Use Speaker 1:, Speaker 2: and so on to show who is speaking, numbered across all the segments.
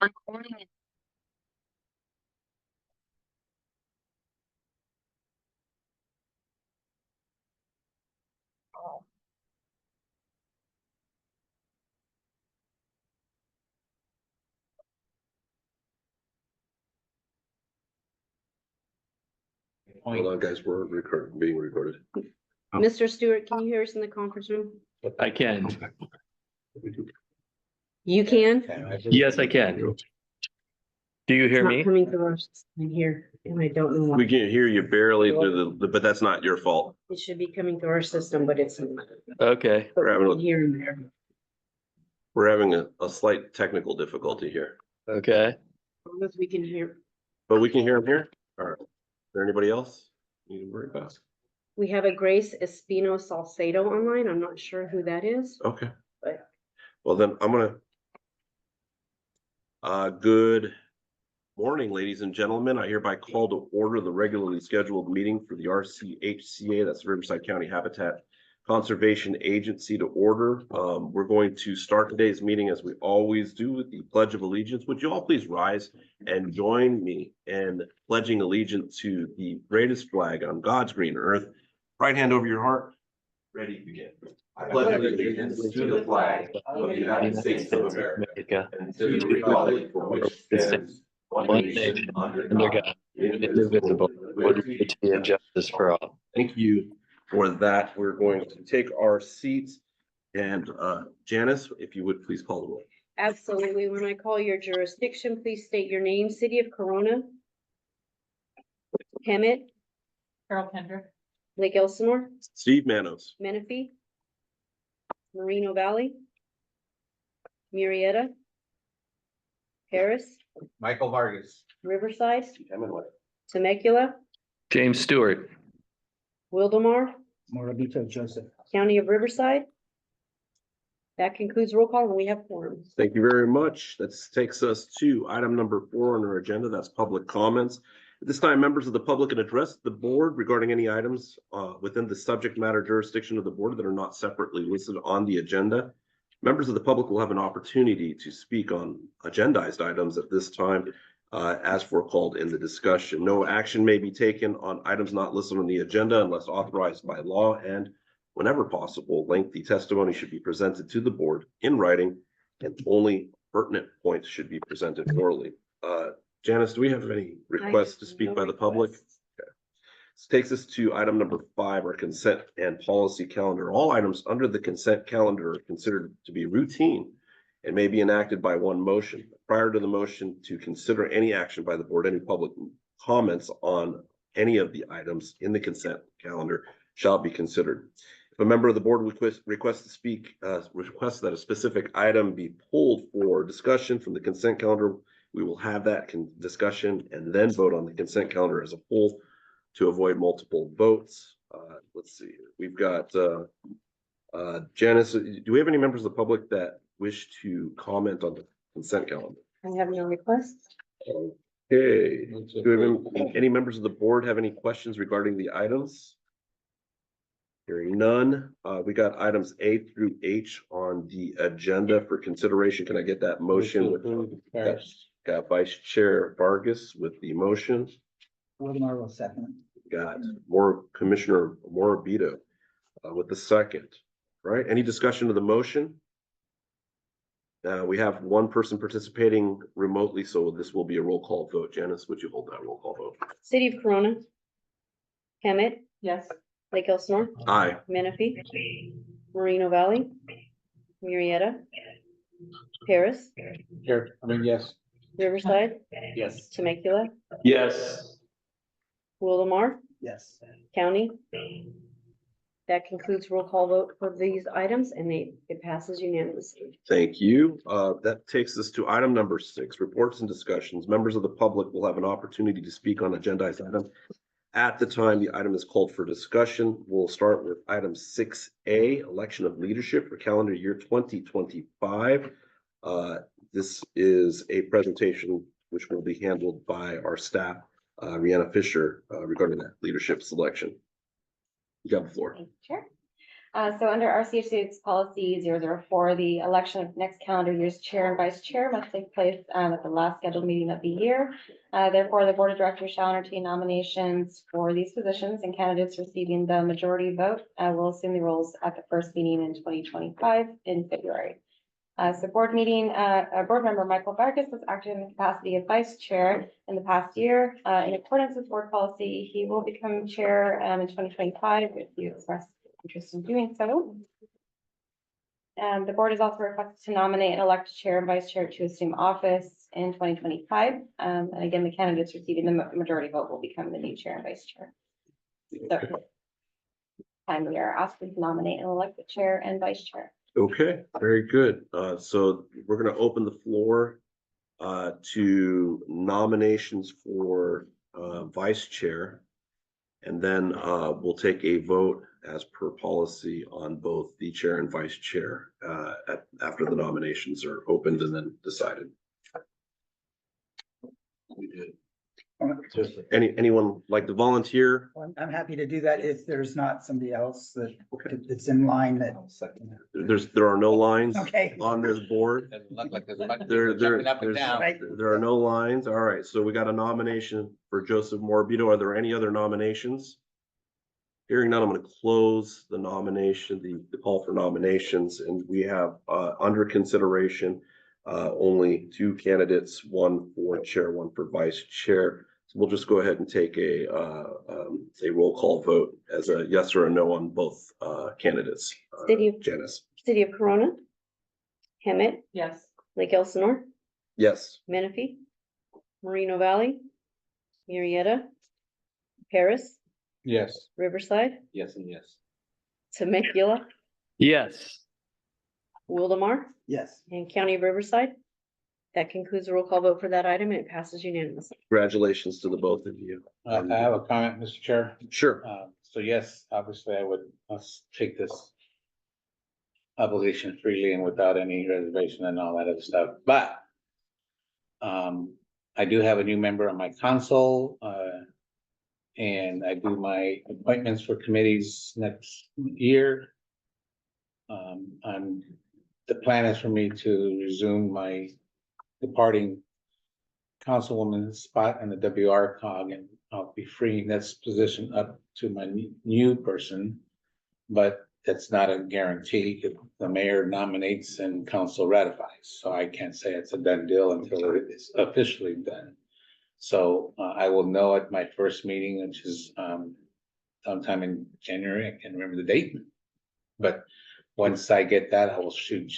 Speaker 1: Recording in
Speaker 2: Hold on, guys, we're being recorded.
Speaker 3: Mr. Stewart, can you hear us in the conference room?
Speaker 4: I can.
Speaker 3: You can?
Speaker 4: Yes, I can. Do you hear
Speaker 3: It's not
Speaker 4: me?
Speaker 3: coming through our system here, and I don't know
Speaker 2: We
Speaker 3: why.
Speaker 2: can hear you barely through but that's not your fault.
Speaker 3: It should be coming through our system, but it's not.
Speaker 4: Okay.
Speaker 3: But
Speaker 2: having
Speaker 3: we
Speaker 2: a-
Speaker 3: can hear in there.
Speaker 2: We're having a slight technical difficulty here,
Speaker 4: Okay.
Speaker 3: As long as we can hear.
Speaker 2: but we can hear him here. All right. Is there anybody else you can worry about?
Speaker 3: We have a Grace Espino Salcedo online. I'm not sure who that is,
Speaker 2: Okay.
Speaker 3: but
Speaker 2: Well, then I'm gonna. Good morning, ladies and gentlemen. I hereby call to order the regularly scheduled meeting for the RCHCA, that's Riverside County Habitat Conservation Agency to order. We're going to start today's meeting as we always do with the Pledge of Allegiance. Would you all please rise and join me in pledging allegiance to the greatest flag on God's green earth? Right hand over your heart. Ready to begin. I pledge allegiance to the flag of the United States of America and to the republic for which it stands one nation under God, indivisible, with liberty and justice for all. Thank you for that. We're going to take our seats. And Janice, if you would please call the roll.
Speaker 3: absolutely. When I call your jurisdiction, please state your name. City of Corona. Hemet,
Speaker 1: Carol Kendrick.
Speaker 3: Lake Elsinore,
Speaker 2: Steve Manos.
Speaker 3: Menifee, Moreno Valley, Murrieta, Paris,
Speaker 5: Michael Vargas.
Speaker 3: Riverside, Temecula,
Speaker 4: James Stewart.
Speaker 3: Wildemar,
Speaker 5: Morabito Joseph.
Speaker 3: County of Riverside. That concludes roll call and we have forums.
Speaker 2: Thank you very much. That takes us to item number 4 on our agenda. That's public comments. At this time, members of the public can address the board regarding any items within the subject matter jurisdiction of the board that are not separately listed on the agenda. Members of the public will have an opportunity to speak on agendized items at this time as forecalled in the discussion. No action may be taken on items not listed on the agenda unless authorized by law, and whenever possible, lengthy testimony should be presented to the board in writing, and only pertinent points should be presented orally. Janice, do we have any requests to speak
Speaker 3: No
Speaker 2: by the public?
Speaker 3: requests.
Speaker 2: This takes us to item number 5, our consent and policy calendar. All items under the consent calendar are considered to be routine and may be enacted by one motion. Prior to the motion to consider any action by the board, any public comments on any of the items in the consent calendar shall be considered. If a member of the board requests to speak, requests that a specific item be pulled for discussion from the consent calendar, we will have that discussion and then vote on the consent calendar as a whole to avoid multiple votes. Let's see, we've got Janice, do we have any members of the public that wish to comment on the consent calendar?
Speaker 3: I have no requests.
Speaker 2: Okay, do we have any members of the board have any questions regarding the items? Hearing none, we got items A through H on the agenda for consideration. Can I get that motion? Got Vice Chair Vargas with the motion.
Speaker 5: Wildemar will second.
Speaker 2: Got Commissioner Morabito with the second. Right? Any discussion of the motion? We have one person participating remotely, so this will be a roll call vote. Janice, would you hold that roll call vote?
Speaker 3: City of Corona. Hemet,
Speaker 1: Yes.
Speaker 3: Lake Elsinore,
Speaker 2: Aye.
Speaker 3: Menifee, Moreno Valley, Murrieta, Paris,
Speaker 5: Yes.
Speaker 3: Riverside,
Speaker 5: Yes.
Speaker 3: Temecula,
Speaker 4: Yes.
Speaker 3: Wildemar,
Speaker 5: Yes.
Speaker 3: County. That concludes roll call vote for these items and it passes unanimously.
Speaker 2: Thank you. That takes us to item number 6, reports and discussions. Members of the public will have an opportunity to speak on agendized item. At the time the item is called for discussion, we'll start with item 6A, election of leadership for calendar year 2025. This is a presentation which will be handled by our staff, Rihanna Fisher, regarding that leadership selection. You got the floor.
Speaker 6: Sure. So under RCHCA's policy 004, the election of next calendar year's chair and vice chair must take place at the last scheduled meeting of the year. Therefore, the board of directors shall entertain nominations for these positions, and candidates receiving the majority vote will assume the roles at the first meeting in 2025 in February. So board member Michael Vargas was acting in the capacity of vice chair in the past year. In accordance with board policy, he will become chair in 2025 if you express interest in doing so. The board is also requested to nominate and elect chair and vice chair to assume office in 2025. And again, the candidates receiving the majority vote will become the new chair and vice chair. So time we are asking to nominate and elect the chair and vice chair.
Speaker 2: Okay, very good. So we're gonna open the floor to nominations for vice chair. And then we'll take a vote as per policy on both the chair and vice chair after the nominations are opened and then decided. We did. Anyone like to volunteer?
Speaker 5: I'm happy to do that if there's not somebody else that's in line that.
Speaker 2: There are no lines
Speaker 5: Okay.
Speaker 2: on this board.
Speaker 7: Doesn't look like there's a bunch of
Speaker 2: There,
Speaker 7: people jumping up and
Speaker 2: there's,
Speaker 7: down.
Speaker 5: Right.
Speaker 2: there are no lines. All right, so we got a nomination for Joseph Morbido. Are there any other nominations? Hearing none, I'm gonna close the nomination, the call for nominations, and we have under consideration only two candidates, one for chair, one for vice chair. So we'll just go ahead and take a roll call vote as a yes or a no on both candidates. Janice?
Speaker 3: City of Corona, Hemet,
Speaker 1: Yes.
Speaker 3: Lake Elsinore,
Speaker 2: Yes.
Speaker 3: Menifee, Moreno Valley, Murrieta, Paris,
Speaker 5: Yes.
Speaker 3: Riverside,
Speaker 7: Yes and yes.
Speaker 3: Temecula,
Speaker 4: Yes.
Speaker 3: Wildemar,
Speaker 5: Yes.
Speaker 3: and County of Riverside. That concludes the roll call vote for that item, and it passes unanimously.
Speaker 2: Congratulations to the both of you.
Speaker 5: I have a comment, Mr. Chair.
Speaker 2: Sure.
Speaker 5: So yes, obviously I would, let's take this obligation freely and without any reservation and all that other stuff, but I do have a new member on my council, and I do my appointments for committees next year. The plan is for me to resume my departing councilwoman spot in the WRCOG, and I'll be freeing this position up to my new person. But that's not a guarantee. The mayor nominates and council ratifies, so I can't say it's a done deal until it is officially done. So I will know at my first meeting, which is sometime in January. I can't remember the date. But once I get that, I will shoot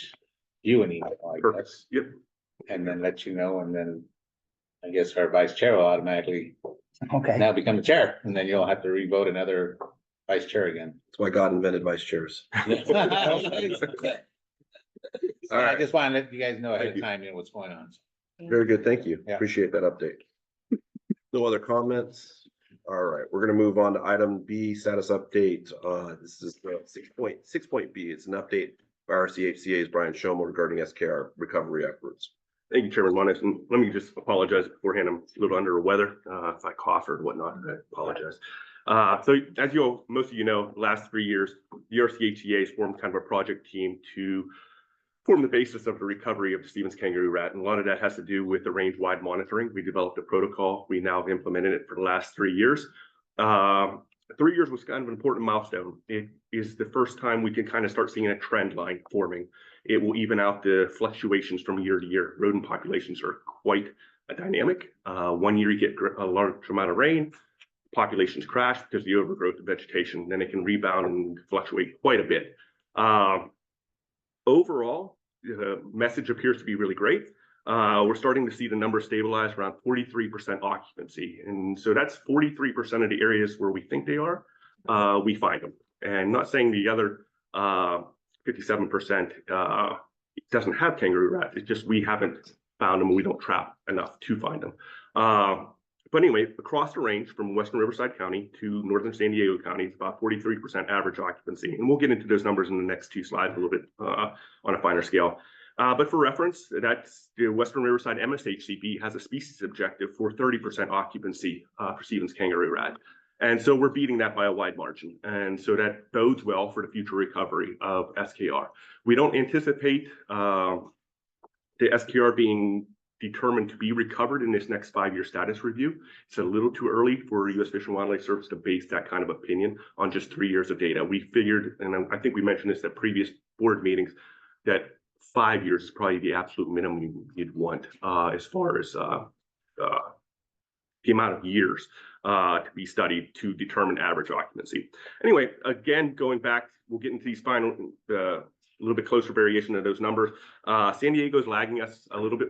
Speaker 5: you an email, I guess.
Speaker 2: Yep.
Speaker 5: And then let you know, and then I guess our vice chair will automatically Okay.
Speaker 7: Now become the chair, and then you'll have to re-vote another vice chair again.
Speaker 2: That's why God invented vice chairs.
Speaker 7: So I
Speaker 2: right.
Speaker 7: just want to let you guys know ahead
Speaker 2: Thank
Speaker 7: of
Speaker 2: you.
Speaker 7: time, what's going on.
Speaker 2: Very good, thank you.
Speaker 7: Yeah.
Speaker 2: Appreciate that update. No other comments? All right, we're gonna move on to item B, status update. This is 6.6 B. It's an update by RCHCA's Brian Schomer regarding SKR recovery efforts.
Speaker 8: Thank you, Chairman Monis, and let me just apologize beforehand. I'm a little under the weather. If I cough or whatnot, I apologize. So as most of you know, the last 3 years, the RCHCA has formed kind of a project team to form the basis of the recovery of the Stevens kangaroo rat. And a lot of that has to do with the range-wide monitoring. We developed a protocol. We now have implemented it for the last 3 years. 3 years was kind of an important milestone. It is the first time we can kind of start seeing a trend line forming. It will even out the fluctuations from year to year. Rodent populations are quite a dynamic. 1 year you get a large amount of rain, populations crash because of the overgrowth of vegetation, then it can rebound and fluctuate quite a bit. Overall, the message appears to be really great. We're starting to see the numbers stabilize around 43% occupancy. And so that's 43% of the areas where we think they are, we find them. And not saying the other 57% doesn't have kangaroo rats. It's just we haven't found them. We don't trap enough to find them. But anyway, across the range from Western Riverside County to Northern San Diego County, it's about 43% average occupancy. And we'll get into those numbers in the next 2 slides a little bit on a finer scale. But for reference, that's the Western Riverside MSHCP has a species objective for 30% occupancy for Stevens kangaroo rat. And so we're beating that by a wide margin. And so that bodes well for the future recovery of SKR. We don't anticipate the SKR being determined to be recovered in this next 5-year status review. It's a little too early for U.S. Fish and Wildlife Service to base that kind of opinion on just 3 years of data. We figured, and I think we mentioned this at previous board meetings, that 5 years is probably the absolute minimum you'd want as far as the amount of years to be studied to determine average occupancy. Anyway, again, going back, we'll get into these final, a little bit closer variation of those numbers. San Diego is lagging us a little bit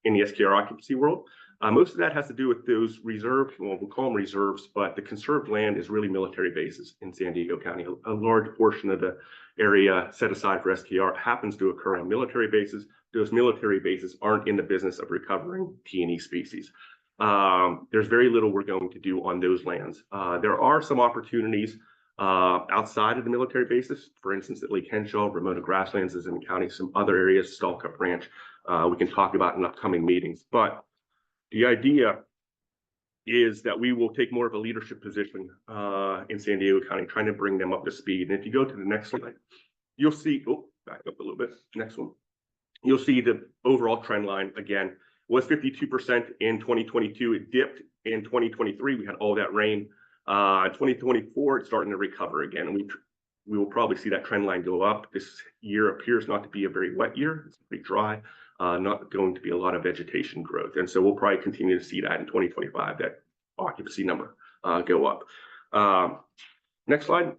Speaker 8: in the SKR occupancy world. Most of that has to do with those reserves, well, we'll call them reserves, but the conserved land is really military bases in San Diego County. A large portion of the area set aside for SKR happens to occur on military bases. Those military bases aren't in the business of recovering T&E species. There's very little we're going to do on those lands. There are some opportunities outside of the military bases, for instance, at Lake Henshaw, Ramona Grasslands is in the county, some other areas, Stallcup Ranch, we can talk about in upcoming meetings. But the idea is that we will take more of a leadership position in San Diego County, trying to bring them up to speed. And if you go to the next slide, you'll see, back up a little bit, next one. You'll see the overall trend line again was 52% in 2022. It dipped in 2023. We had all that rain. 2024, it's starting to recover again. And we will probably see that trend line go up. This year appears not to be a very wet year. It's pretty dry, not going to be a lot of vegetation growth. And so we'll probably continue to see that in 2025, that occupancy number go up. Next slide.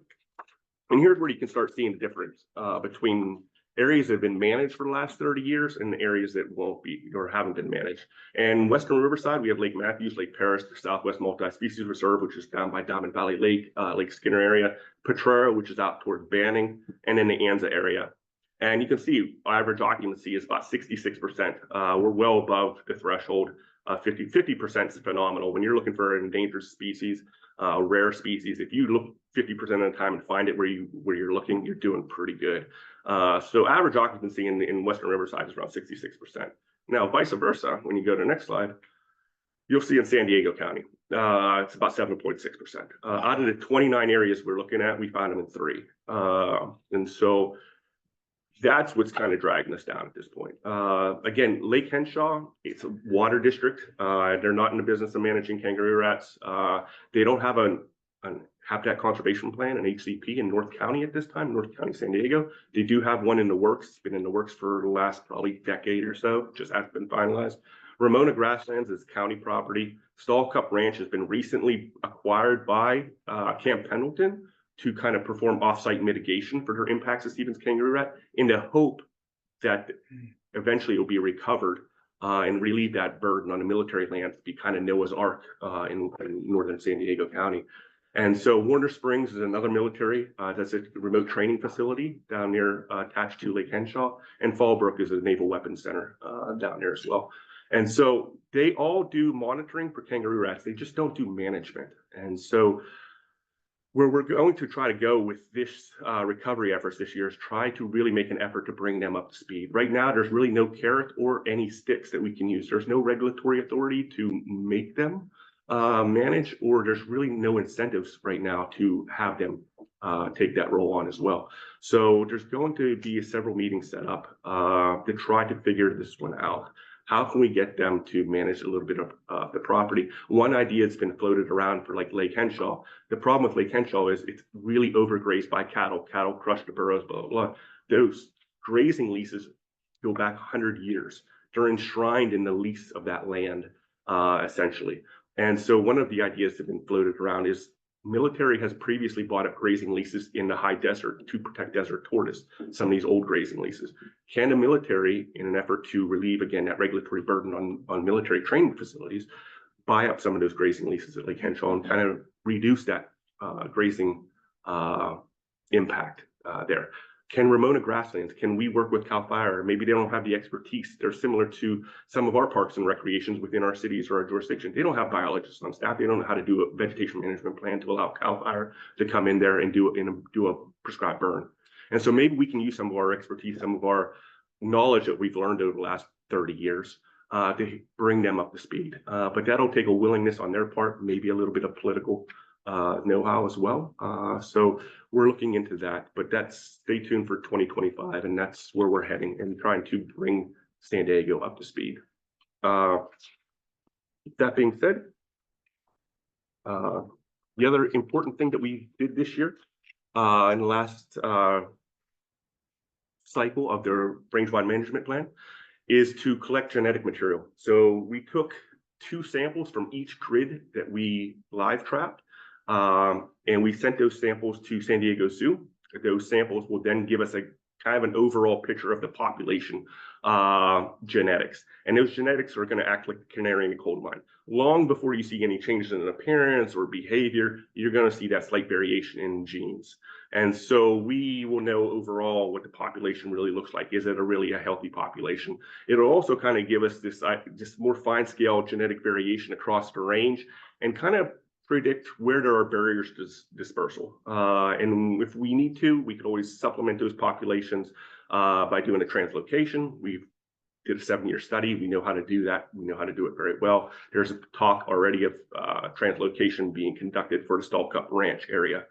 Speaker 8: And here's where you can start seeing the difference between areas that have been managed for the last 30 years and the areas that won't be or haven't been managed. And Western Riverside, we have Lake Matthews, Lake Paris, the Southwest Multi-Species Reserve, which is down by Diamond Valley Lake, Lake Skinner area, Potrero, which is out toward Banning, and then the Anza area. And you can see average occupancy is about 66%. We're well above the threshold. 50% is phenomenal. When you're looking for an endangered species, rare species, if you look 50% of the time and find it where you're looking, you're doing pretty good. So average occupancy in Western Riverside is around 66%. Now, vice versa, when you go to the next slide, you'll see in San Diego County, it's about 7.6%. Out of the 29 areas we're looking at, we found them in 3. And so that's what's kind of dragging us down at this point. Again, Lake Henshaw, it's a water district. They're not in the business of managing kangaroo rats. They don't have an habitat conservation plan, an HCP in North County at this time, North County, San Diego. They do have one in the works. It's been in the works for the last probably decade or so, just hasn't been finalized. Ramona Grasslands is county property. Stallcup Ranch has been recently acquired by Camp Pendleton to kind of perform offsite mitigation for their impacts of Stevens kangaroo rat in the hope that eventually it will be recovered and relieve that burden on the military land to be kind of Noah's Ark in northern San Diego County. And so Warner Springs is another military, that's a remote training facility down near attached to Lake Henshaw, and Fallbrook is a naval weapons center down there as well. And so they all do monitoring for kangaroo rats. They just don't do management. And so where we're going to try to go with this recovery efforts this year is try to really make an effort to bring them up to speed. Right now, there's really no carrot or any sticks that we can use. There's no regulatory authority to make them manage, or there's really no incentives right now to have them take that role on as well. So there's going to be several meetings set up to try to figure this one out. How can we get them to manage a little bit of the property? One idea that's been floated around for like Lake Henshaw. The problem with Lake Henshaw is it's really overgrazed by cattle. Cattle crush the burrows, blah, blah, blah. Those grazing leases go back 100 years. They're enshrined in the lease of that land, essentially. And so one of the ideas that have been floated around is military has previously bought up grazing leases in the high desert to protect desert tortoise, some of these old grazing leases. Can the military, in an effort to relieve, again, that regulatory burden on military training facilities, buy up some of those grazing leases at Lake Henshaw and kind of reduce that grazing impact there? Can Ramona Grasslands, can we work with CAL FIRE? Maybe they don't have the expertise. They're similar to some of our parks and recreations within our cities or our jurisdiction. They don't have biologists on staff. They don't know how to do a vegetation management plan to allow CAL FIRE to come in there and do a prescribed burn. And so maybe we can use some of our expertise, some of our knowledge that we've learned over the last 30 years to bring them up to speed. But that'll take a willingness on their part, maybe a little bit of political know-how as well. So we're looking into that, but stay tuned for 2025, and that's where we're heading and trying to bring San Diego up to speed. That being said, the other important thing that we did this year in the last cycle of their range-wide management plan is to collect genetic material. So we took 2 samples from each grid that we live trapped, and we sent those samples to San Diego Zoo. Those samples will then give us a kind of an overall picture of the population genetics. And those genetics are going to act like the canary in the coal mine. Long before you see any changes in appearance or behavior, you're going to see that slight variation in genes. And so we will know overall what the population really looks like. Is it really a healthy population? It'll also kind of give us this just more fine scale genetic variation across the range and kind of predict where there are barriers to dispersal. And if we need to, we could always supplement those populations by doing a translocation. We did a 7-year study. We know how to do that. We know how to do it very well. There's a talk already of translocation being conducted for the Stall Cup Ranch area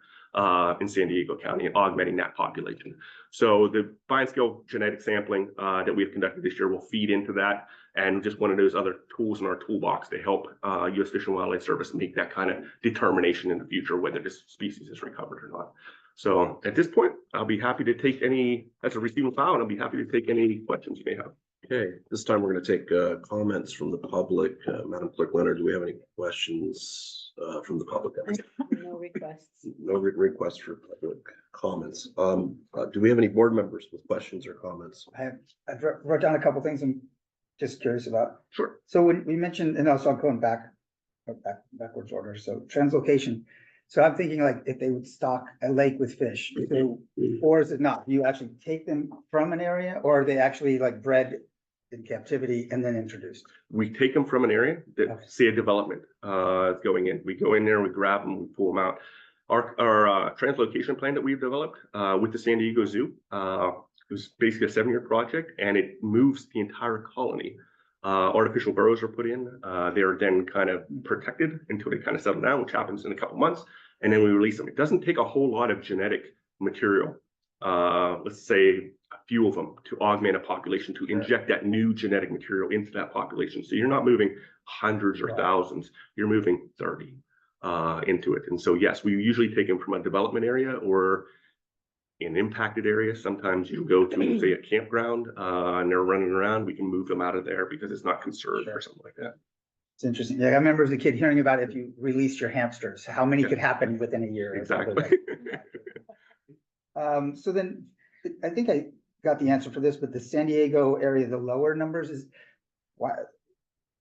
Speaker 8: in San Diego County and augmenting that population. So the fine scale genetic sampling that we've conducted this year will feed into that, and just one of those other tools in our toolbox to help U.S. Fish and Wildlife Service make that kind of determination in the future whether this species is recovered or not. So at this point, I'll be happy to take any, as a receiving file, and I'll be happy to take any questions you may have.
Speaker 2: Okay, this time we're going to take comments from the public. Madam Clerk Leonard, do we have any questions from the public?
Speaker 3: No requests.
Speaker 2: No requests for public comments. Do we have any board members with questions or comments?
Speaker 9: I wrote down a couple things I'm just curious about.
Speaker 8: Sure.
Speaker 9: So when we mentioned, and also I'm going backwards order, so translocation. So I'm thinking like if they would stock a lake with fish, or is it not? Do you actually take them from an area, or are they actually like bred in captivity and then introduced?
Speaker 8: We take them from an area that see a development going in. We go in there, we grab them, we pull them out. Our translocation plan that we've developed with the San Diego Zoo was basically a 7-year project, and it moves the entire colony. Artificial burrows are put in. They're then kind of protected until they kind of settle down, which happens in a couple months, and then we release them. It doesn't take a whole lot of genetic material, let's say a few of them, to augment a population, to inject that new genetic material into that population. So you're not moving hundreds or thousands, you're moving 30 into it. And so yes, we usually take them from a development area or in impacted areas. Sometimes you go to, say, a campground and they're running around, we can move them out of there because it's not conserved or something like that.
Speaker 9: It's interesting. Yeah, I remember as a kid hearing about if you released your hamsters, how many could happen within a year.
Speaker 8: Exactly.
Speaker 9: So then I think I got the answer for this, but the San Diego area, the lower numbers is why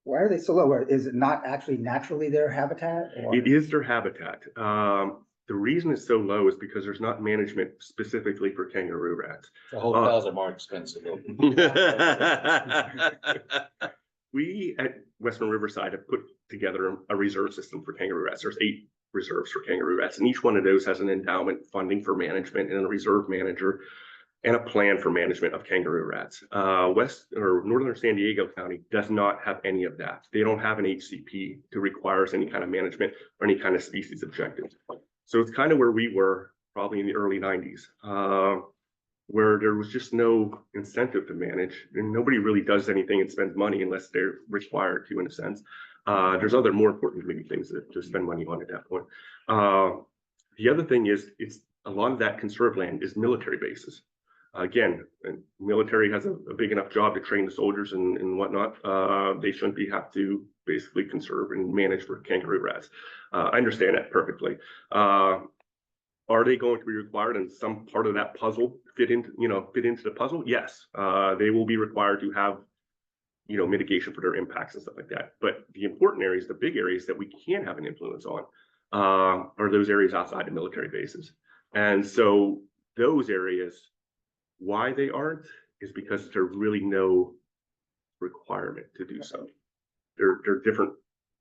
Speaker 9: are they so low? Is it not actually naturally their habitat? Or?
Speaker 8: It is their habitat. The reason it's so low is because there's not management specifically for kangaroo rats.
Speaker 7: The hotels are more expensive.
Speaker 8: We at Western Riverside have put together a reserve system for kangaroo rats. There's 8 reserves for kangaroo rats, and each one of those has an endowment funding for management and a reserve manager and a plan for management of kangaroo rats. Northern San Diego County does not have any of that. They don't have an HCP to requires any kind of management or any kind of species objectives. So it's kind of where we were probably in the early 90s, where there was just no incentive to manage, and nobody really does anything and spends money unless they're required to, in a sense. There's other more important maybe things to spend money on at that point. The other thing is, it's a lot of that conserved land is military bases. Again, military has a big enough job to train the soldiers and whatnot. They shouldn't have to basically conserve and manage for kangaroo rats. I understand that perfectly. Are they going to be required in some part of that puzzle fit into the puzzle? Yes, they will be required to have, mitigation for their impacts and stuff like that. But the important areas, the big areas that we can have an influence on, are those areas outside the military bases. And so those areas, why they aren't is because there's really no requirement to do so. They're different.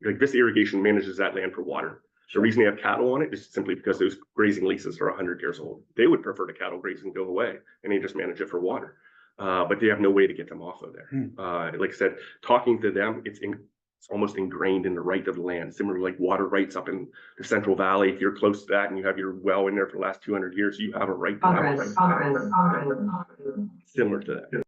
Speaker 8: Like this irrigation manages that land for water. The reason they have cattle on it is simply because those grazing leases are 100 years old. They would prefer the cattle grazing go away, and they just manage it for water. but they have no way to get them off of there. Like I said, talking to them, it's almost ingrained in the right of the land, similar to like water rights up in the Central Valley. If you're close to that and you have your well in there for the last 200 years, you have a right to have a right. Similar to that.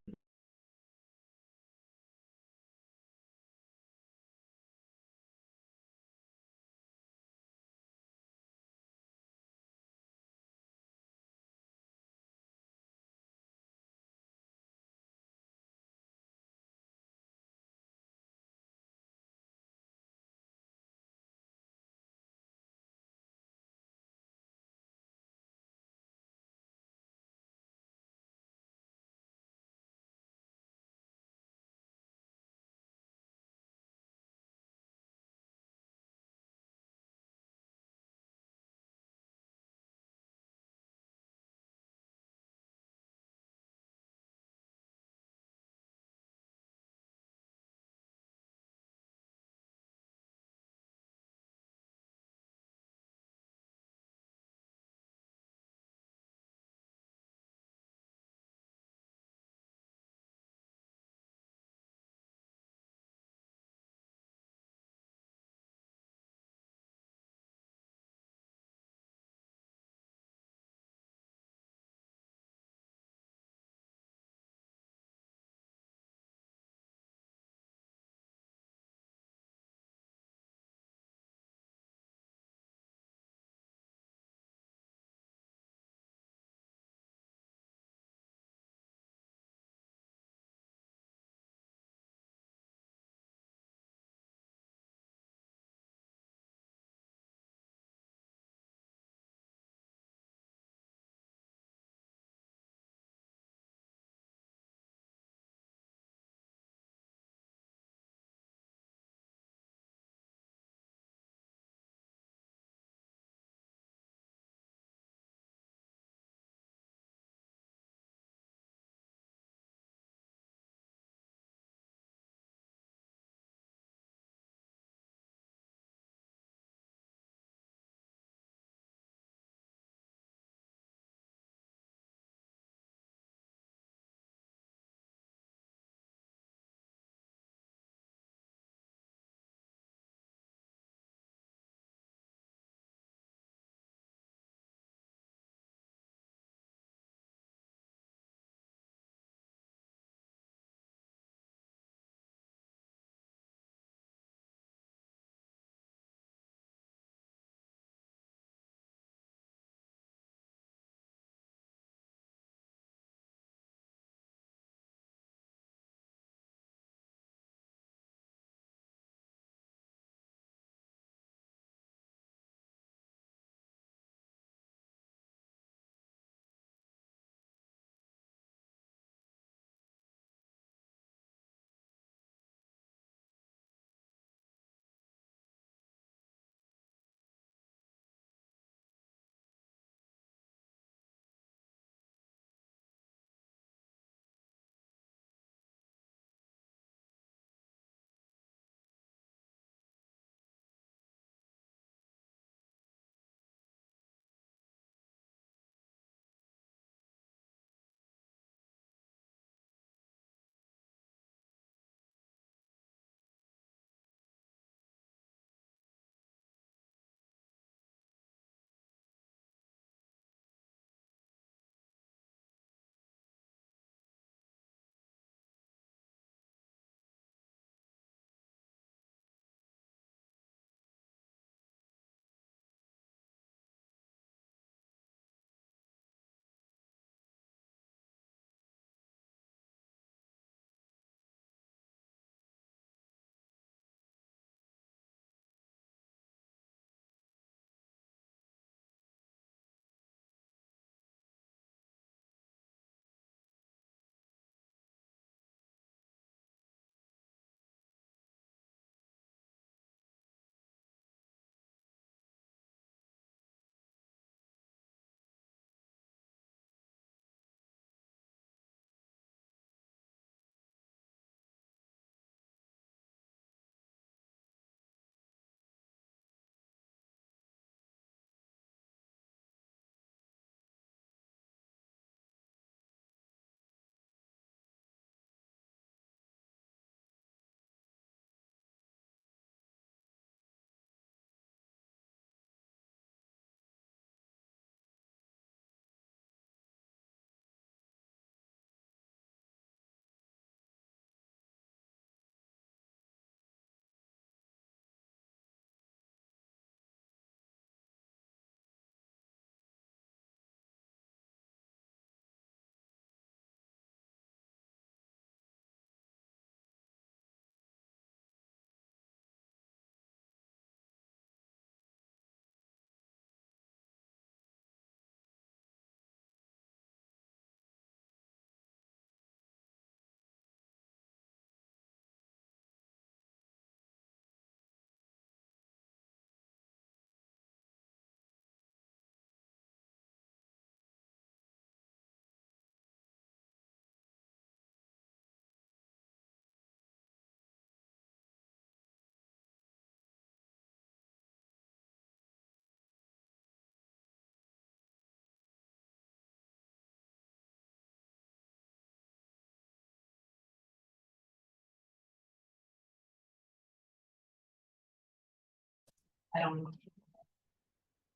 Speaker 1: I don't know.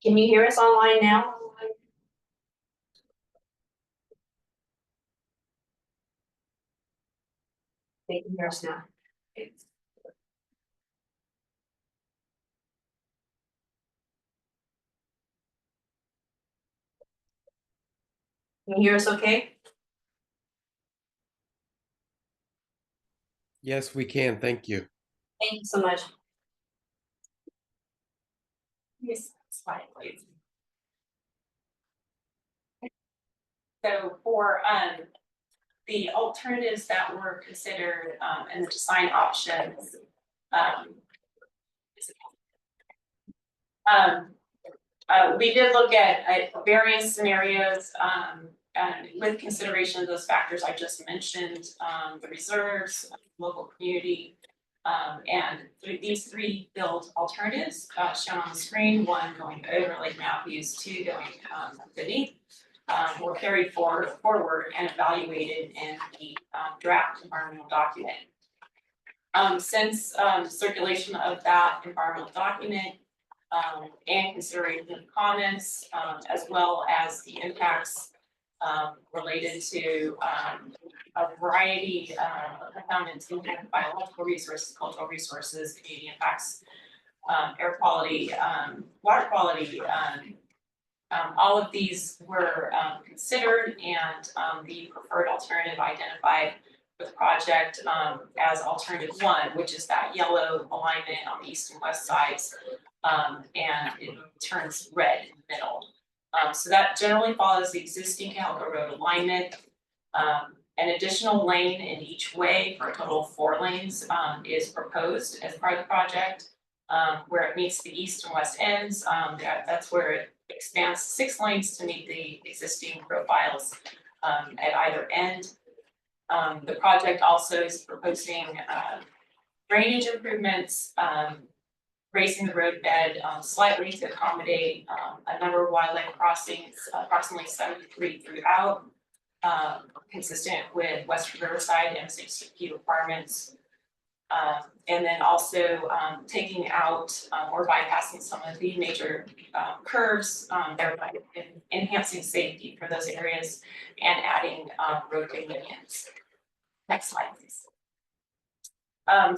Speaker 10: Can you hear us online now? They can hear us now. Can you hear us okay?
Speaker 11: Yes, we can. Thank you.
Speaker 10: Thank you so much. Yes, slide, please.
Speaker 1: So for the alternatives that were considered and the design options. Um, we did look at various scenarios and with consideration of those factors I just mentioned, the reserves, local community. And these three build alternatives shown on the screen, one going over Lake Matthews, two going beneath. Were carried forward and evaluated in the draft environmental document. Since circulation of that environmental document and consideration of comments, as well as the impacts related to a variety of components impacted biological resources, cultural resources, community impacts, air quality, water quality. All of these were considered, and the preferred alternative identified for the project as alternative one, which is that yellow alignment on the east and west sides, and it turns red in the middle. So that generally follows the existing Calico Road alignment. An additional lane in each way for a total of 4 lanes is proposed as part of the project. Where it meets the east and west ends, that's where it expands 6 lanes to meet the existing profiles at either end. The project also is proposing drainage improvements, raising the roadbed slightly to accommodate a number of wildlife crossings, approximately 73 throughout, consistent with Western Riverside M6 requirements. And then also taking out or bypassing some of the major curves, thereby enhancing safety for those areas and adding road convenience. Next slide, please.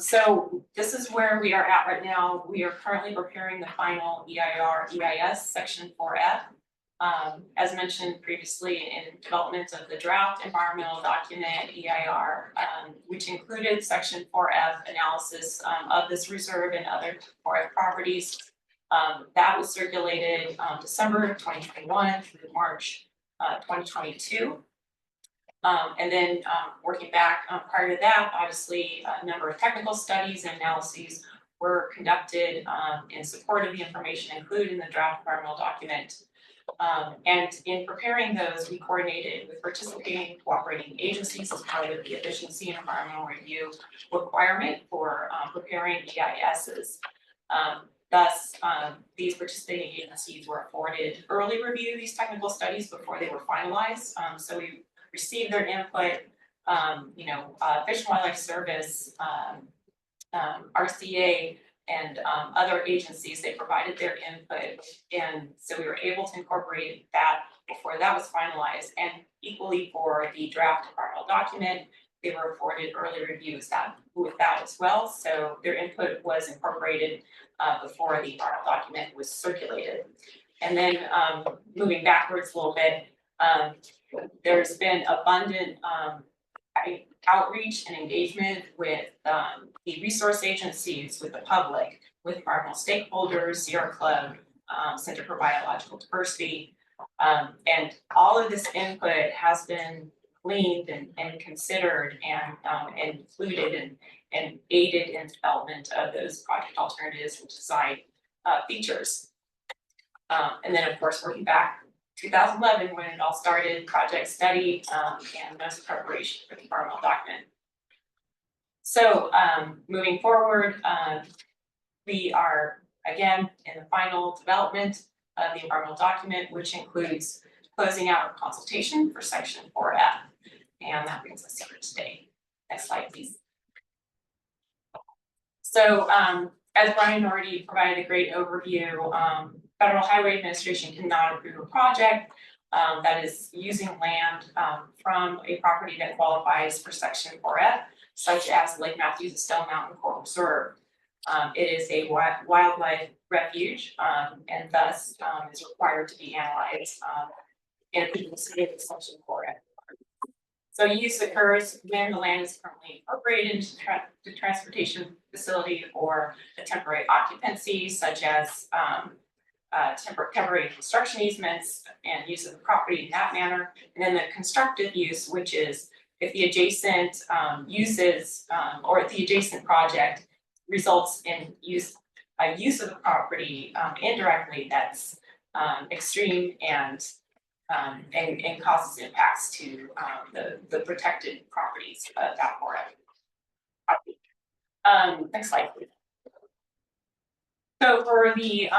Speaker 1: So this is where we are at right now. We are currently preparing the final EIS section 4F. As mentioned previously, in development of the draft environmental document EIR, which included section 4F analysis of this reserve and other 4F properties. That was circulated December 2021 through March 2022. And then working back prior to that, obviously a number of technical studies and analyses were conducted in support of the information included in the draft environmental document. And in preparing those, we coordinated with participating cooperating agencies as part of the efficiency and environmental review requirement for preparing EISs. Thus, these participating agencies were afforded early review of these technical studies before they were finalized. So we received their input, Fish and Wildlife Service, RCA, and other agencies, they provided their input. And so we were able to incorporate that before that was finalized. And equally for the draft environmental document, they were afforded early reviews with that as well. So their input was incorporated before the environmental document was circulated. And then moving backwards a little bit, there's been abundant outreach and engagement with the resource agencies, with the public, with environmental stakeholders, Sierra Club, Center for Biological Diversity. And all of this input has been gleaned and considered and included and aided in development of those project alternatives and design features. And then of course, working back 2011 when it all started, project study and most preparation for the environmental document. So moving forward, we are again in the final development of the environmental document, which includes closing out consultation for section 4F. And that brings us here today. Next slide, please. So as Brian already provided a great overview, Federal Highway Administration cannot approve a project that is using land from a property that qualifies for Section 4F, such as Lake Matthews and Stone Mountain Coral Reserve. It is a wildlife refuge and thus is required to be analyzed in accordance with Section 4F. So use occurs when the land is currently incorporated into the transportation facility or a temporary occupancy, such as temporary construction easements and use of the property in that manner. And then the constructive use, which is if the adjacent uses or if the adjacent project results in use of the property indirectly that's extreme and causes impacts to the protected properties of that property. Next slide, please. So for the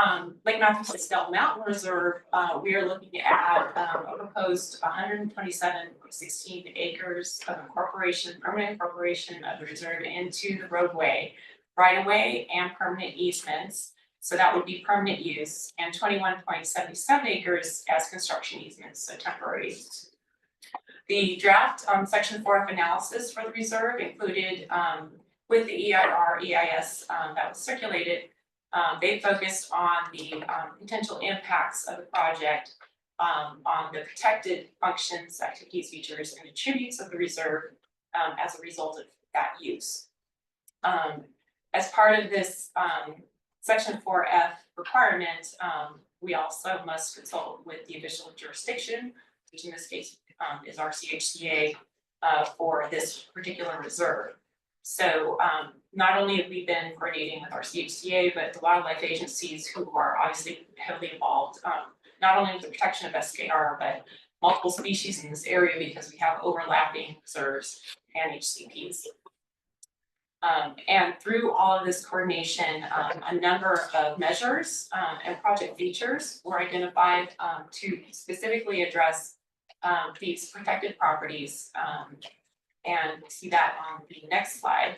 Speaker 1: Lake Matthews and Stone Mountain Reserve, we are looking at a proposed 127.16 acres of permanent incorporation of the reserve into the roadway, right of way and permanent easements. So that would be permanent use, and 21.77 acres as construction easements, so temporary use. The draft Section 4F analysis for the reserve included with the EIS that was circulated. They focused on the potential impacts of the project on the protected functions, activities, features, and attributes of the reserve as a result of that use. As part of this Section 4F requirement, we also must consult with the official jurisdiction, which in this case is RCHCA for this particular reserve. So not only have we been coordinating with RCHCA, but the wildlife agencies who are obviously heavily involved, not only with the protection of SKR, but multiple species in this area because we have overlapping reserves and HCPs. And through all of this coordination, a number of measures and project features were identified to specifically address these protected properties. And we see that on the next slide,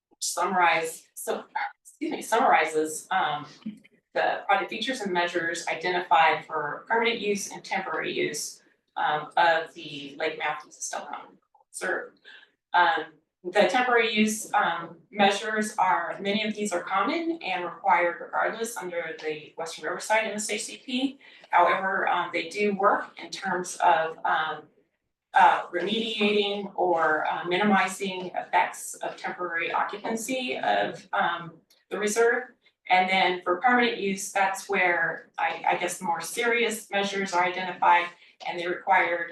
Speaker 1: which summarizes the project features and measures identified for permanent use and temporary use of the Lake Matthews and Stone Mountain Reserve. The temporary use measures many of these are common and required regardless under the Western Riverside MSHCP. However, they do work in terms of remediating or minimizing effects of temporary occupancy of the reserve. And then for permanent use, that's where I guess more serious measures are identified, and they required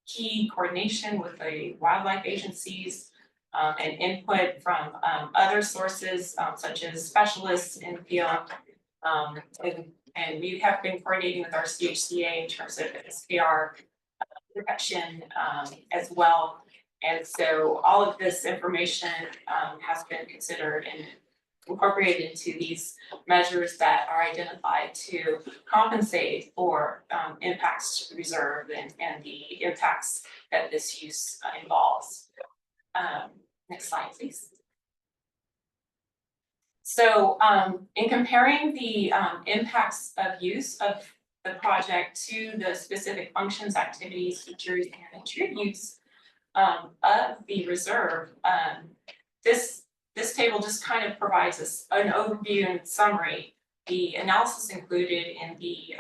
Speaker 1: key coordination with the wildlife agencies and input from other sources such as specialists in the field. And we have been coordinating with RCHCA in terms of SKR protection as well. And so all of this information has been considered and incorporated into these measures that are identified to compensate for impacts to the reserve and the impacts that this use involves. Next slide, please. So in comparing the impacts of use of the project to the specific functions, activities, features, and attributes of the reserve, this table just kind of provides us an overview and summary. The analysis included in the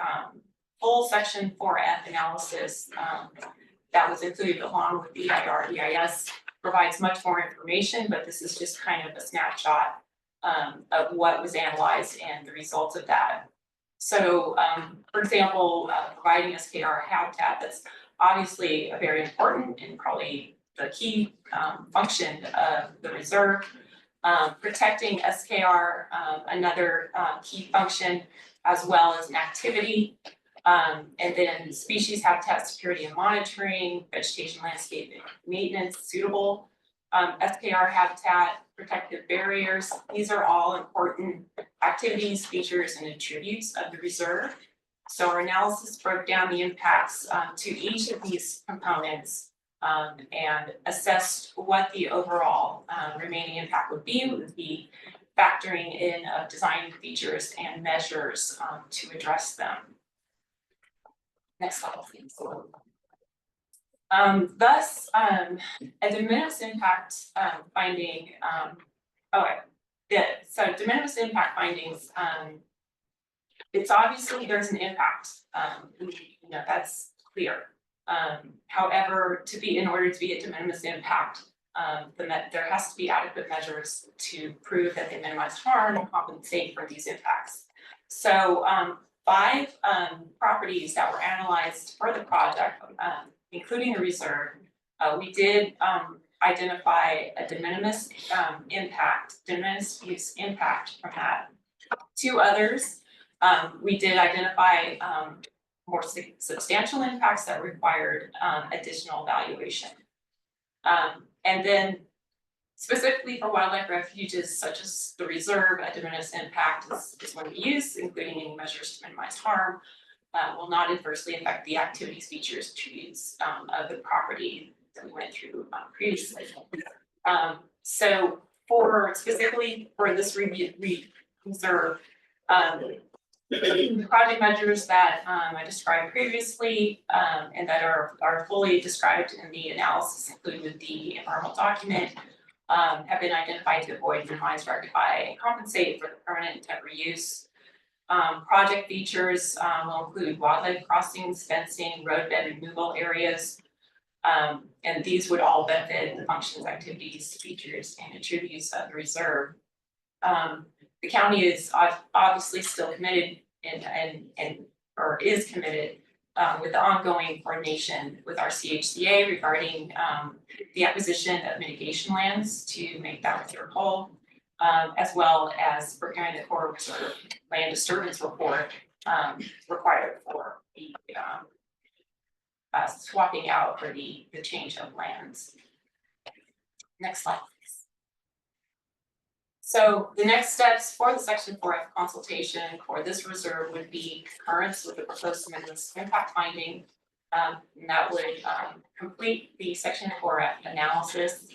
Speaker 1: full Section 4F analysis that was included along with the EIS provides much more information, but this is just kind of a snapshot of what was analyzed and the results of that. So, for example, providing SKR habitat, that's obviously a very important and probably the key function of the reserve. Protecting SKR, another key function, as well as an activity. And then species habitat security and monitoring, vegetation landscape maintenance, suitable SKR habitat, protective barriers. These are all important activities, features, and attributes of the reserve. So our analysis broke down the impacts to each of these components and assessed what the overall, remaining impact would be factoring in of design features and measures, to address them. Next slide, please. Thus, a de minimis impact, finding, de minimis impact findings, it's obviously there's an impact, that's clear. However, in order to be a de minimis impact, there has to be adequate measures to prove that they minimize harm and compensate for these impacts. So, 5 properties that were analyzed for the project, including the reserve, we did identify a de minimis use impact from that. 2 others, we did identify more substantial impacts that required additional evaluation. And then specifically for wildlife refuges such as the reserve, a de minimis impact is one we use, including any measures to minimize harm, will not adversely affect the activities, features, trees of the property that we went through previously. So specifically for this reserve, the project measures that I described previously and that are fully described in the analysis included with the environmental document have been identified to avoid, minimize, rectify, and compensate for the permanent and temporary use. Project features will include wildlife crossings, fencing, roadbed removal areas, and these would all benefit the functions, activities, features, and attributes of the reserve. The county is obviously still committed or is committed with the ongoing coordination with RCHCA regarding the acquisition of mitigation lands to make that reserve whole, as well as preparing the core reserve land disturbance report required for the swapping out for the change of lands. Next slide, please. So the next steps for the Section 4F consultation for this reserve would be concurrence with the proposed amendments impact finding. And that would complete the Section 4F analysis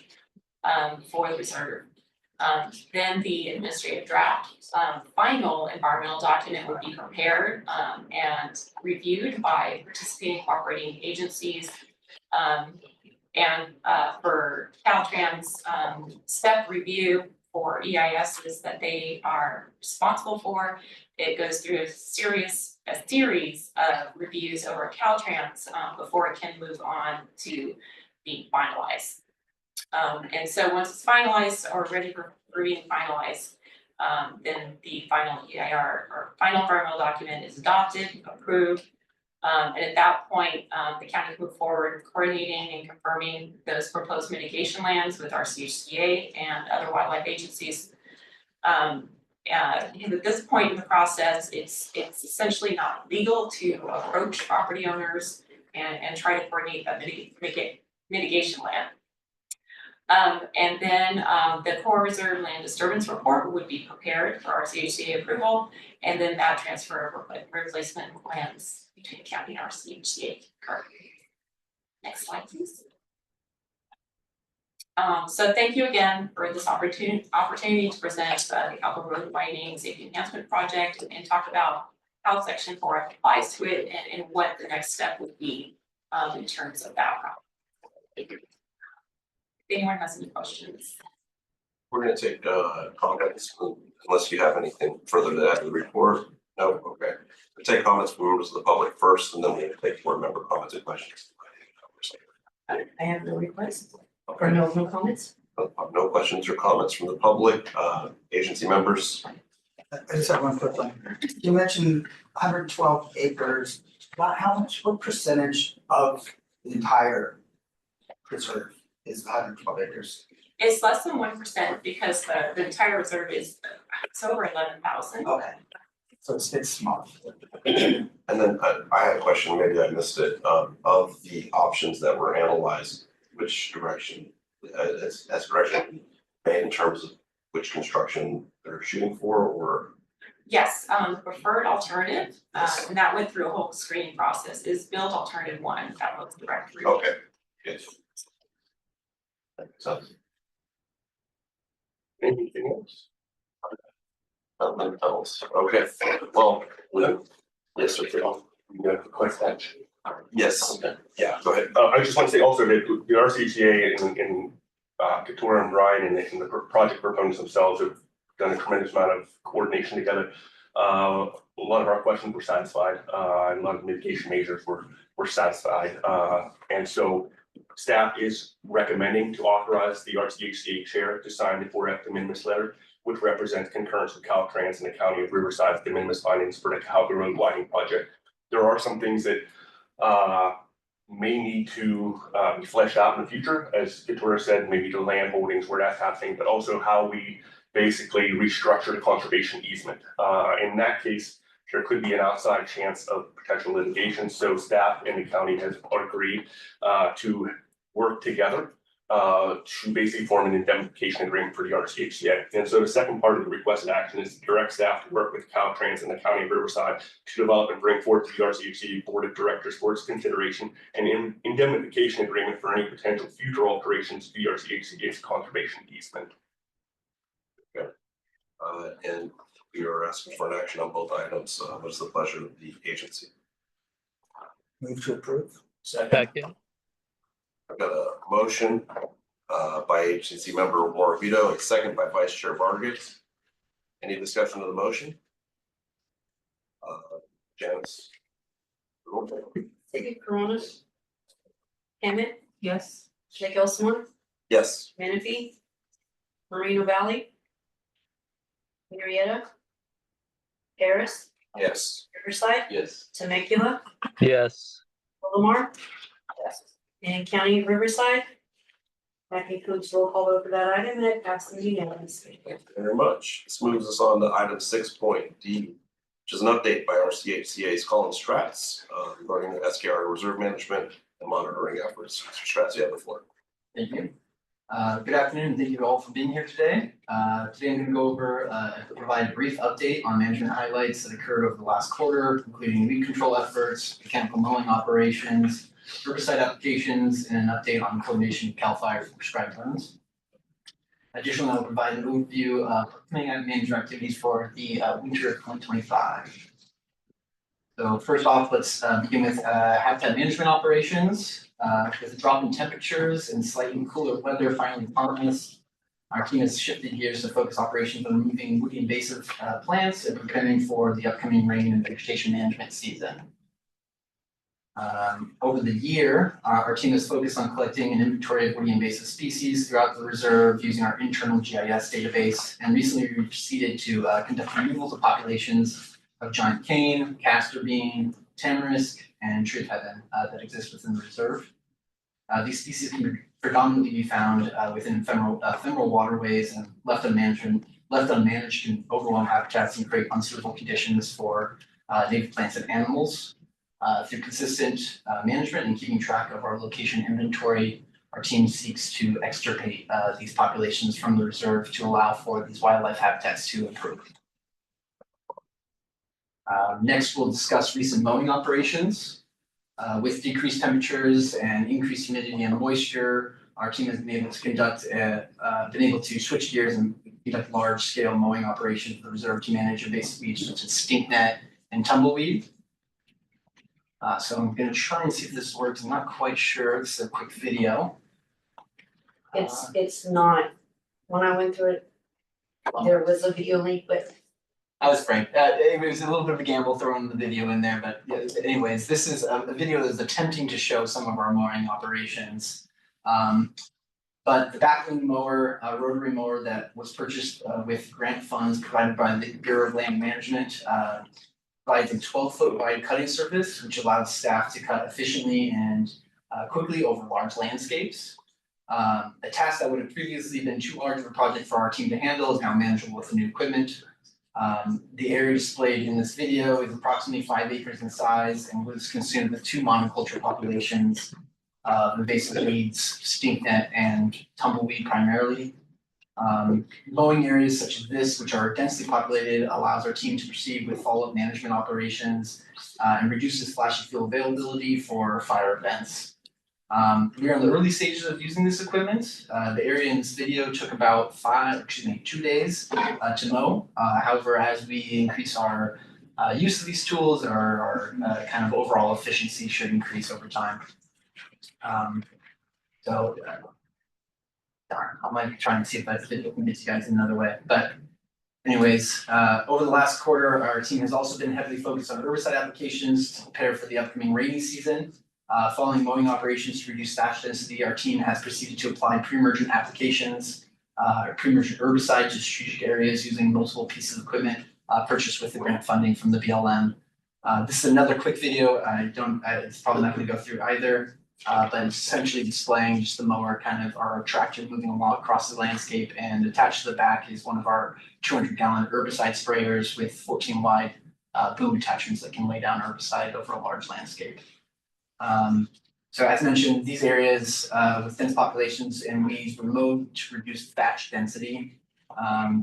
Speaker 1: for the reserve. Then the administrative draft final environmental document would be prepared and reviewed by participating cooperating agencies. And for Caltrans, step review for EISs that they are responsible for, it goes through a series of reviews over Caltrans before it can move on to being finalized. And so once it's finalized or ready for being finalized, then the final EIR or final environmental document is adopted, approved. And at that point, the county can move forward coordinating and confirming those proposed mitigation lands with RCHCA and other wildlife agencies. And at this point in the process, it's essentially not legal to approach property owners and try to coordinate that mitigation land. And then the core reserve land disturbance report would be prepared for RCHCA approval, and then that transfer of replacement lands between county and RCHCA occur. Next slide, please. So thank you again for this opportunity to present the Capital Road Widening Safety Enhancement Project and talk about how Section 4 applies to it and what the next step would be in terms of that route. Thank you. If anyone has any questions.
Speaker 2: We're gonna take comments unless you have anything further to add to the report. No, okay. We'll take comments from members of the public first, and then we'll take board member comments and questions.
Speaker 10: I have no requests or no comments.
Speaker 2: No questions or comments from the public, agency members.
Speaker 9: I just have one quick one. You mentioned 112 acres. What percentage of the entire preserve is 112 acres?
Speaker 1: It's less than 1% because the entire reserve is it's over 11,000.
Speaker 9: Okay, so it's small.
Speaker 2: And then I had a question, maybe I missed it, of the options that were analyzed, which direction, as direction made in terms of which construction they're shooting for, or?
Speaker 1: Yes, preferred alternative, and that went through a whole screening process, is build alternative 1, that was the direct route.
Speaker 2: Okay, yes.
Speaker 8: Anything else? Nothing else. Okay, well, yes, sir. You got a question? Yes. Okay. Yeah, go ahead. I just want to say also that the RCHCA and Katura and Ryan and the project proponents themselves have done a tremendous amount of coordination together. A lot of our questions were satisfied, and a lot of mitigation measures were satisfied. And so staff is recommending to authorize the RCHCA chair to sign the 4F de minimis letter, which represents concurrence with Caltrans and the County of Riverside's de minimis findings for the Cahaba Road widening project. There are some things that may need to be fleshed out in the future, as Katura said, maybe the land holdings where that's happening, but also how we basically restructure the conservation easement. In that case, there could be an outside chance of potential litigation. So staff and the county has agreed to work together to basically form an indemnification agreement for the RCHCA. And so the second part of the requested action is to direct staff to work with Caltrans and the County of Riverside to develop and bring forth to the RCHCA Board of Directors for its consideration an indemnification agreement for any potential future alterations to the RCHCA's conservation easement.
Speaker 2: And we are asking for an action on both items. What is the pleasure of the agency?
Speaker 9: Move to approve.
Speaker 4: Second.
Speaker 2: I've got a motion by agency member Morabito, and second by Vice Chair Vargas. Any discussion of the motion? Janice?
Speaker 10: Sigrid Coronas. Hammett,
Speaker 1: Yes.
Speaker 10: Nick Elsamore,
Speaker 2: Yes.
Speaker 10: Menifee, Moreno Valley, Marietta, Harris,
Speaker 2: Yes.
Speaker 10: Riverside,
Speaker 2: Yes.
Speaker 10: Temecula,
Speaker 4: Yes.
Speaker 10: Willamar. Yes. And County of Riverside. That concludes roll call over that item, and it passes unanimously.
Speaker 2: Thank you very much. This moves us on to item 6.D, which is an update by RCHCA's Colin Stratz regarding the SKR reserve management and monitoring efforts. Mr. Stratz, you have the floor.
Speaker 11: Thank you. Good afternoon. Thank you all for being here today. Today I'm going to go over and provide a brief update on management highlights that occurred over the last quarter, including weed control efforts, mechanical mowing operations, herbicide applications, and an update on coordination with CAL FIRE for prescribed burns. Additionally, I'll provide an overview of upcoming management activities for the winter of 2025. So first off, let's begin with habitat management operations. With a drop in temperatures and slightly cooler weather finally upon us, our team has shifted gears to focus operations on removing woody invasive plants and preparing for the upcoming rain and vegetation management season. Over the year, our team has focused on collecting an inventory of woody invasive species throughout the reserve using our internal GIS database, and recently we proceeded to conduct removals of populations of giant cane, castor bean, tamarisk, and tree of heaven that exist within the reserve. These species can predominantly be found within ephemeral waterways, and left unmanaged can overwhelm habitats and create unsuitable conditions for native plants and animals. Through consistent management and keeping track of our location inventory, our team seeks to extirpate these populations from the reserve to allow for these wildlife habitats to improve. Next, we'll discuss recent mowing operations. With decreased temperatures and increased humidity and moisture, our team has been able to switch gears and conduct large-scale mowing operations for the reserve to manage invasive weeds such as stinknet and tumbleweed. So I'm going to try and see if this works. I'm not quite sure. This is a quick video.
Speaker 10: It's not, when I went through it, there was a video link, but
Speaker 11: I was frank. It was a little bit of a gamble throwing the video in there, but anyways, this is a video that's attempting to show some of our mowing operations. But the backwind mower, rotary mower that was purchased with grant funds provided by the Bureau of Land Management, provides a 12-foot wide cutting surface, which allows staff to cut efficiently and quickly over large landscapes. A task that would have previously been too large of a project for our team to handle is now manageable with the new equipment. The area displayed in this video is approximately 5 acres in size and was consumed with 2 monoculture populations of invasive weeds, stinknet, and tumbleweed primarily. Mowing areas such as this, which are densely populated, allows our team to proceed with follow-up management operations and reduces flashy fuel availability for fire events. We are in the early stages of using this equipment. The area in this video took about 2 days to mow. However, as we increase our use of these tools, our kind of overall efficiency should increase over time. Darn, I might try and see if that video can get you guys in another way, but anyways, over the last quarter, our team has also been heavily focused on herbicide applications to prepare for the upcoming rainy season. Following mowing operations to reduce stash density, our team has proceeded to apply pre-emergent applications, pre-emergent herbicide to strategic areas using multiple pieces of equipment purchased with the grant funding from the BLM. This is another quick video. It's probably not going to go through either. But it's essentially displaying just the mower, kind of our tractor moving along across the landscape, and attached to the back is one of our 200-gallon herbicide sprayers with 14 wide boom attachments that can lay down herbicide over a large landscape. So as mentioned, these areas with dense populations and weeds were mowed to reduce thatch density.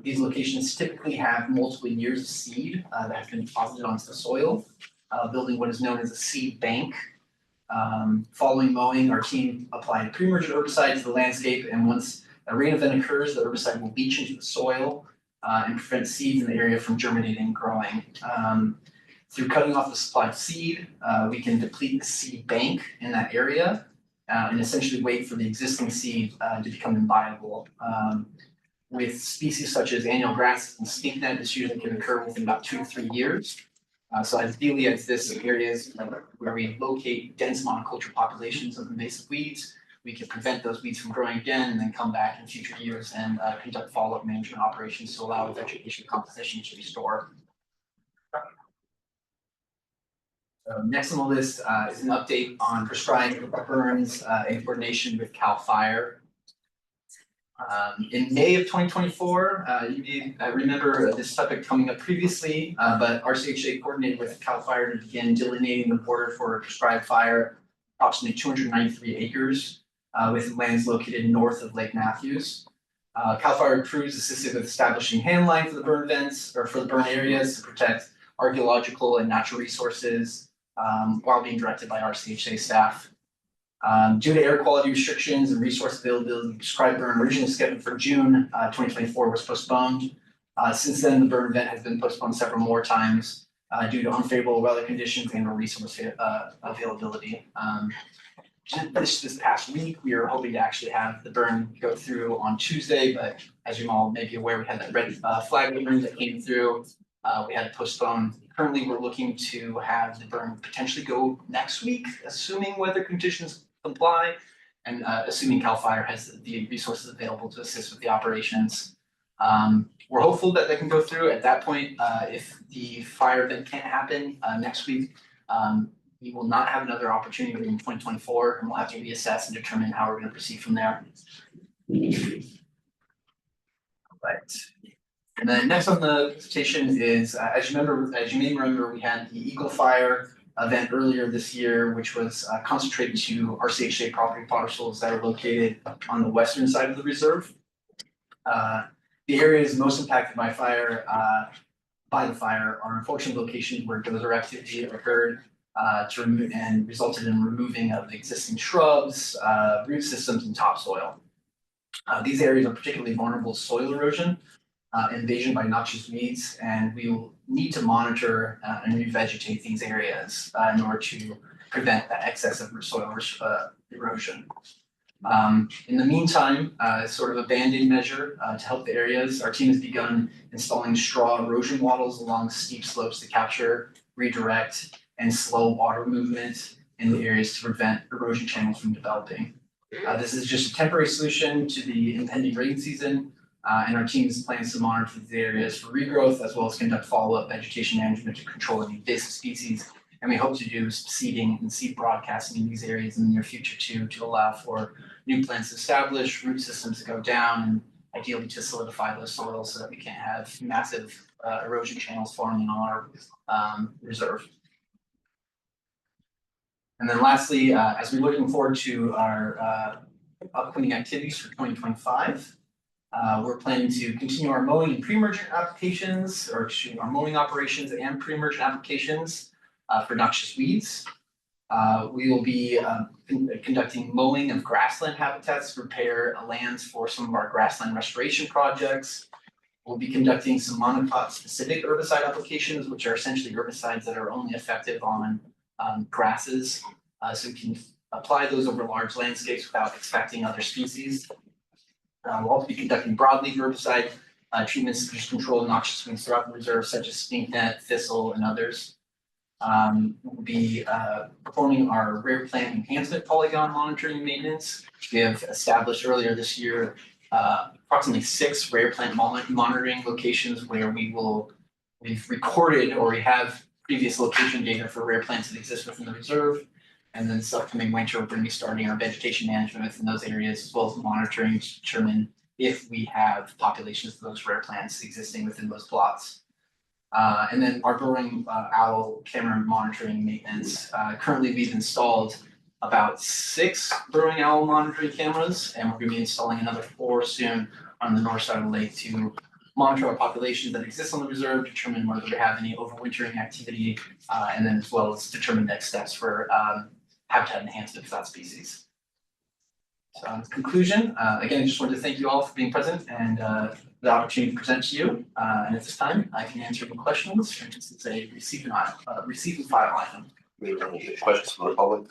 Speaker 11: These locations typically have multiple years of seed that have been deposited onto the soil, building what is known as a seed bank. Following mowing, our team applied pre-emergent herbicide to the landscape, and once a rain event occurs, the herbicide will leach into the soil and prevent seeds in the area from germinating and growing. Through cutting off the supplied seed, we can deplete the seed bank in that area and essentially wait for the existing seed to become inviable. With species such as annual grasses and stinknet, this usually can occur within about 2 to 3 years. So ideally, as this areas where we locate dense monoculture populations of invasive weeds, we can prevent those weeds from growing again and then come back in future years and conduct follow-up management operations to allow vegetation composition to restore. Next on the list is an update on prescribed burns in coordination with CAL FIRE. In May of 2024, you may remember this topic coming up previously, but RCHCA coordinated with CAL FIRE to begin delineating the border for prescribed fire, approximately 293 acres, with lands located north of Lake Matthews. CAL FIRE crews assisted with establishing hand lines for the burn vents or for the burn areas to protect archaeological and natural resources while being directed by RCHCA staff. Due to air quality restrictions and resource availability, the prescribed burn originally scheduled for June 2024 was postponed. Since then, the burn event has been postponed several more times due to unfavorable weather conditions and resource availability. This past week, we were hoping to actually have the burn go through on Tuesday, but as you all may be aware, we had that red flag burn that came through. We had to postpone. Currently, we're looking to have the burn potentially go next week, assuming weather conditions comply and assuming CAL FIRE has the resources available to assist with the operations. We're hopeful that they can go through. At that point, if the fire event can't happen next week, we will not have another opportunity in 2024, and we'll have to reassess and determine how we're going to proceed from there. Right. And then next on the presentation is, as you may remember, we had the Eagle Fire event earlier this year, which was concentrated to RCHCA property parcels that are located on the western side of the reserve. The areas most impacted by fire, are unfortunate locations where dozer activity occurred to remove and resulted in removing of existing shrubs, root systems, and topsoil. These areas are particularly vulnerable to soil erosion, invasion by noxious weeds, and we will need to monitor and revegetate these areas in order to prevent that excessive soil erosion. In the meantime, sort of a band-aid measure to help the areas, our team has begun installing straw erosion wattles along steep slopes to capture, redirect, and slow water movement in the areas to prevent erosion channels from developing. This is just a temporary solution to the impending rain season, and our team's plans to monitor these areas for regrowth as well as conduct follow-up vegetation management to control any invasive species. And we hope to do seeding and seed broadcasting in these areas in the near future to allow for new plants to establish, root systems to go down, and ideally to solidify those soils so that we can't have massive erosion channels forming on our reserve. And then lastly, as we're looking forward to our upcoming activities for 2025, we're planning to continue our mowing and pre-emergent applications, or our mowing operations and pre-emergent applications for noxious weeds. We will be conducting mowing of grassland habitats to prepare lands for some of our grassland restoration projects. We'll be conducting some monocot specific herbicide applications, which are essentially herbicides that are only effective on grasses. So we can apply those over large landscapes without affecting other species. We'll also be conducting broadleaf herbicide treatments to just control noxious weeds throughout the reserve, such as stinknet, thistle, and others. We'll be performing our rare plant enhancement polygon monitoring and maintenance. We have established earlier this year approximately 6 rare plant monitoring locations where we've recorded or we have previous location data for rare plants that exist within the reserve. And then this upcoming winter, we're going to be starting our vegetation management within those areas, as well as monitoring to determine if we have populations of those rare plants existing within those plots. And then our burrowing owl camera monitoring maintenance. Currently, we've installed about 6 burrowing owl monitoring cameras, and we're going to be installing another 4 soon on the north side of the lake to monitor our populations that exist on the reserve, determine whether we have any overwintering activity, and then as well as determine next steps for habitat enhancement for that species. So in conclusion, again, I just wanted to thank you all for being present and the opportunity to present to you. And at this time, I can answer any questions. And this is a receive and file item.
Speaker 2: Any questions from the public?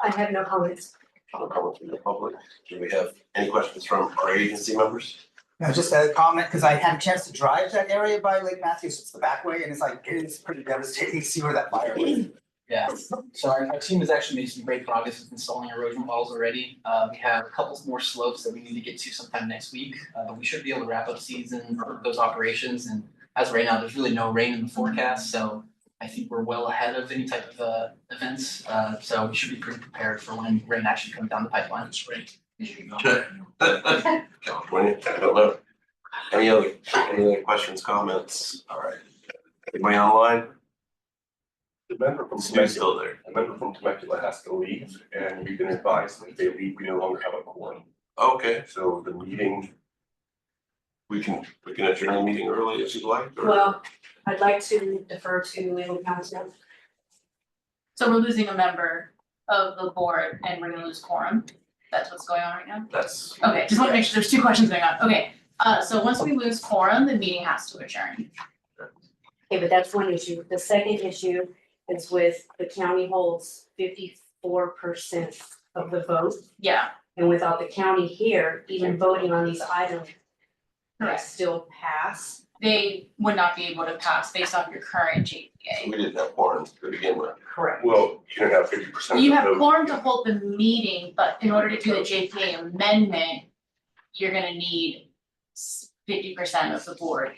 Speaker 10: I have no comments.
Speaker 2: No comments from the public. Do we have any questions from our agency members?
Speaker 12: No, just a comment, because I had a chance to drive that area by Lake Matthews, it's the back way, and it's like, it is pretty devastating to see where that fire was.
Speaker 11: Yeah, so our team has actually made some great progress with installing erosion walls already. We have a couple more slopes that we need to get to sometime next week, but we should be able to wrap up season for those operations. And as of right now, there's really no rain in the forecast, so I think we're well ahead of any type of events. So we should be pretty prepared for when rain actually comes down the pipeline. It's great.
Speaker 2: California, I don't know. Any other questions, comments? All right. Anybody online?
Speaker 8: The member from
Speaker 2: Stu's still there.
Speaker 8: A member from Temecula has to leave, and we've been advised that if they leave, we no longer have a quorum.
Speaker 2: Okay,
Speaker 8: So the meeting,
Speaker 2: we can adjourn the meeting early if you'd like. or-
Speaker 10: Well, I'd like to defer to legal counsel.
Speaker 1: So we're losing a member of the board and we're gonna lose quorum. That's what's going on right now?
Speaker 2: That's.
Speaker 1: Okay, just wanna make sure, there's 2 questions going on. Okay, so once we lose quorum, the meeting has to adjourn.
Speaker 10: Okay, but that's one issue. The second issue is with the county holds 54% of the vote.
Speaker 1: Yeah,
Speaker 10: And without the county here, even voting on these items, they
Speaker 1: correct.
Speaker 10: still pass.
Speaker 1: They would not be able to pass based off your current JPA.
Speaker 2: We didn't have quorum to begin with.
Speaker 10: Correct.
Speaker 8: well, you don't have 50%.
Speaker 1: You have quorum to hold the meeting, but in order to do the JPA amendment, you're gonna need 50% of the board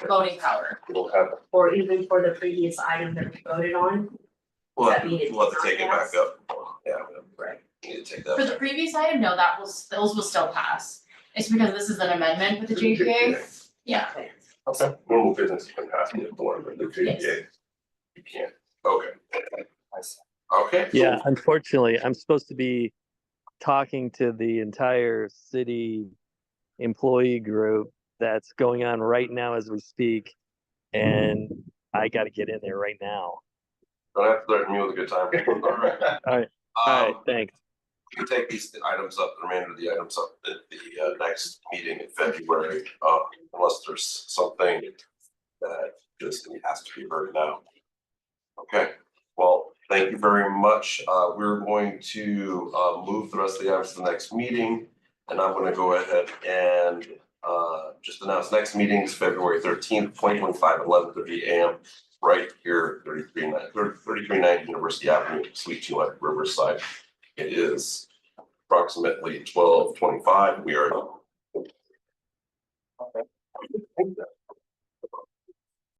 Speaker 1: voting power.
Speaker 8: We don't have,
Speaker 10: Or even for the previous item that we voted on.
Speaker 2: We'll have
Speaker 10: That means
Speaker 2: we'll have to
Speaker 10: it's
Speaker 2: take it
Speaker 10: not
Speaker 2: back up. Yeah,
Speaker 10: Right.
Speaker 2: we need to take that
Speaker 1: For the
Speaker 2: back.
Speaker 1: previous item, no, those will still pass. It's because this is an amendment with the JPA. Yeah,
Speaker 8: okay, normal business can pass in the quorum, but the JPA, you can't.
Speaker 2: Okay. Okay.
Speaker 4: Yeah, unfortunately, I'm supposed to be talking to the entire city employee group that's going on right now as we speak. And I gotta get in there right now.
Speaker 2: Don't have to threaten me with a good time. All right.
Speaker 4: All right, thanks.
Speaker 2: We can take these items up, the remainder of the items up at the next meeting in February, unless there's something that just has to be heard now. Okay, well, thank you very much. We're going to move the rest of the items to the next meeting. And I'm gonna go ahead and just announce next meeting is February 13th, 2025, 11:30 a.m. right here, 3390 University Avenue, Suite 200, Riverside. It is approximately 12:25. We are.